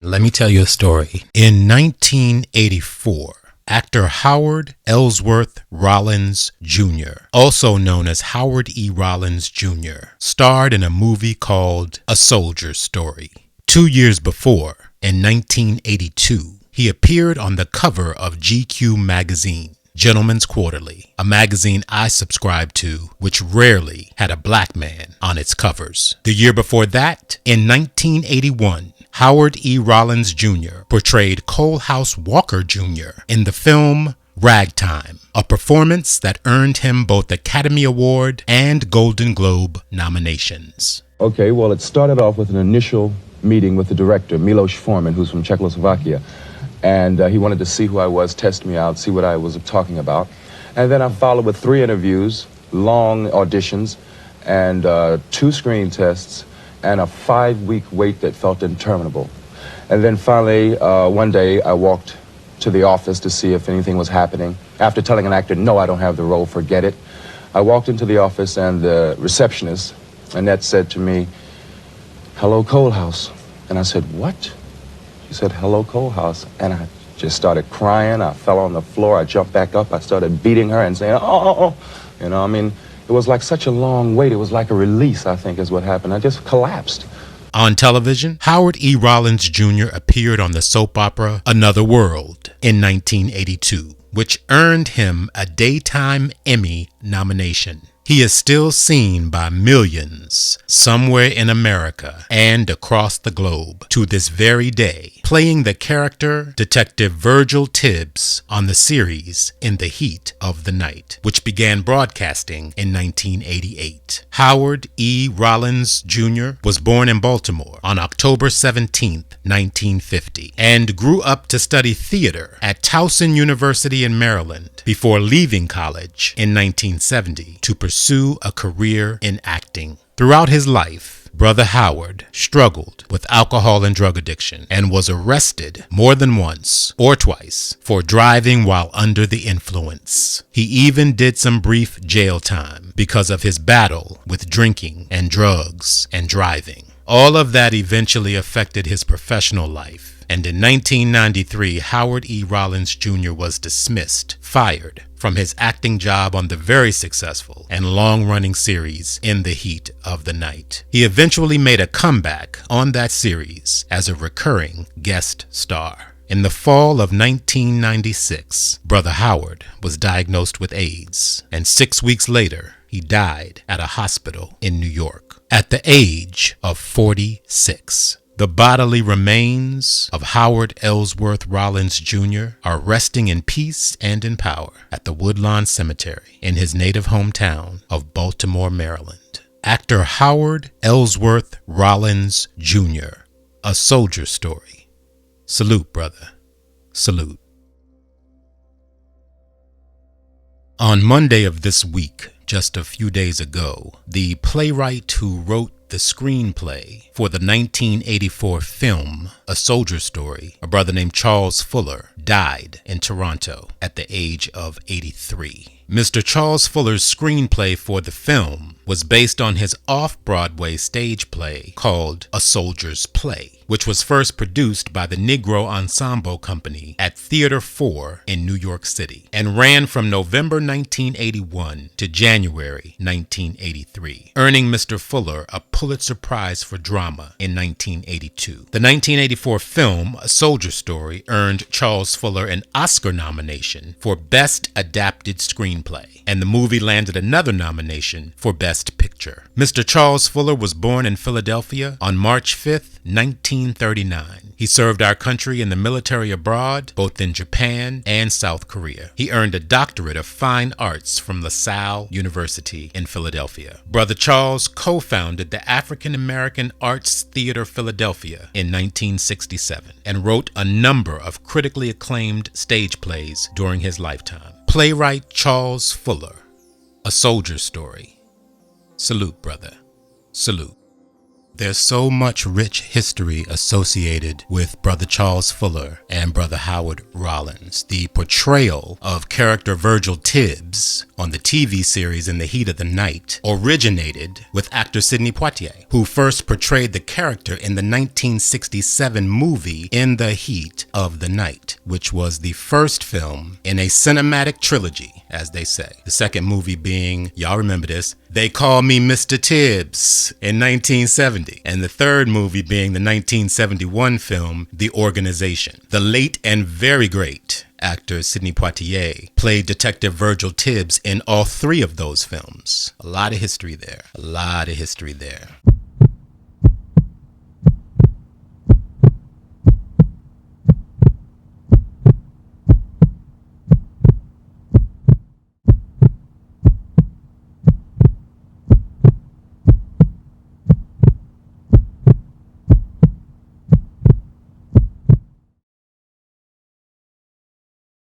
Let me tell you a story. In 1984, actor Howard Ellsworth Rollins Jr., also known as Howard E. Rollins Jr., starred in a movie called A Souldier Story. 2 years before, in 1982, he appeared on the cover of GQ magazine, Gentleman's Quarterly, a magazine I subscribed to, which rarely had a black man on its covers. The year before that, in 1981, Howard E. Rollins Jr. portrayed Coalhouse Walker Jr. in the film Ragtime, a performance that earned him both Academy Award and Golden Globe nominations. Okay, well, it started off with an initial meeting with the director, Milos Forman, who's from Czechoslovakia. And he wanted to see who I was, test me out, see what I was talking about. And then I followed with 3 interviews, long auditions, and 2 screen tests, and a 5-week wait that felt interminable. And then finally, one day, I walked to the office to see if anything was happening. After telling an actor, no, I don't have the role, forget it. I walked into the office, and the receptionist, Annette, said to me, "Hello, Coalhouse." And I said, "What?" She said, "Hello, Coalhouse." And I just started crying. I fell on the floor. I jumped back up. I started beating her and saying, oh. You know, I mean, it was like such a long wait. It was like a release, I think, is what happened. I just collapsed. On television, Howard E. Rollins Jr. appeared on the soap opera Another World in 1982, which earned him a Daytime Emmy nomination. He is still seen by millions somewhere in America and across the globe to this very day, playing the character Detective Virgil Tibbs on the series In the Heat of the Night, which began broadcasting in 1988. Howard E. Rollins Jr. was born in Baltimore on October 17, 1950, and grew up to study theater at Towson University in Maryland before leaving college in 1970 to pursue a career in acting. Throughout his life, Brother Howard struggled with alcohol and drug addiction and was arrested more than once or twice for driving while under the influence. He even did some brief jail time because of his battle with drinking and drugs and driving. All of that eventually affected his professional life. And in 1993, Howard E. Rollins Jr. was dismissed, fired from his acting job on the very successful and long-running series In the Heat of the Night. He eventually made a comeback on that series as a recurring guest star. In the fall of 1996, Brother Howard was diagnosed with AIDS, and 6 weeks later, he died at a hospital in New York at the age of 46. The bodily remains of Howard Ellsworth Rollins Jr. are resting in peace and in power at the Woodlawn Cemetery in his native hometown of Baltimore, Maryland. Actor Howard Ellsworth Rollins Jr., A Souldier Story. Salute, brother. Salute. On Monday of this week, just a few days ago, the playwright who wrote the screenplay for the 1984 film A Souldier Story, a brother named Charles Fuller, died in Toronto at the age of 83. Mr. Charles Fuller's screenplay for the film was based on his off-Broadway stage play called A Soldier's Play, which was first produced by the Negro Ensemble Company at Theater 4 in New York City and ran from November 1981 to January 1983, earning Mr. Fuller a Pulitzer Prize for Drama in 1982. The 1984 film, A Souldier Story, earned Charles Fuller an Oscar nomination for Best Adapted Screenplay, and the movie landed another nomination for Best Picture. Mr. Charles Fuller was born in Philadelphia on March 5th, 1939. He served our country in the military abroad, both in Japan and South Korea. He earned a doctorate of fine arts from LaSalle University in Philadelphia. Brother Charles co-founded the African American Arts Theater Philadelphia in 1967 and wrote a number of critically acclaimed stage plays during his lifetime. Playwright Charles Fuller, A Souldier Story. Salute, brother. Salute. There's so much rich history associated with Brother Charles Fuller and Brother Howard Rollins. The portrayal of character Virgil Tibbs on the TV series In the Heat of the Night originated with actor Sidney Poitier, who first portrayed the character in the 1967 movie In the Heat of the Night, which was the first film in a cinematic trilogy, as they say. The second movie being, y'all remember this, They Call Me Mr. Tibbs in 1970, and the third movie being the 1971 film The Organization. The late and very great actor Sidney Poitier played Detective Virgil Tibbs in all three of those films. A lot of history there. A lot of history there.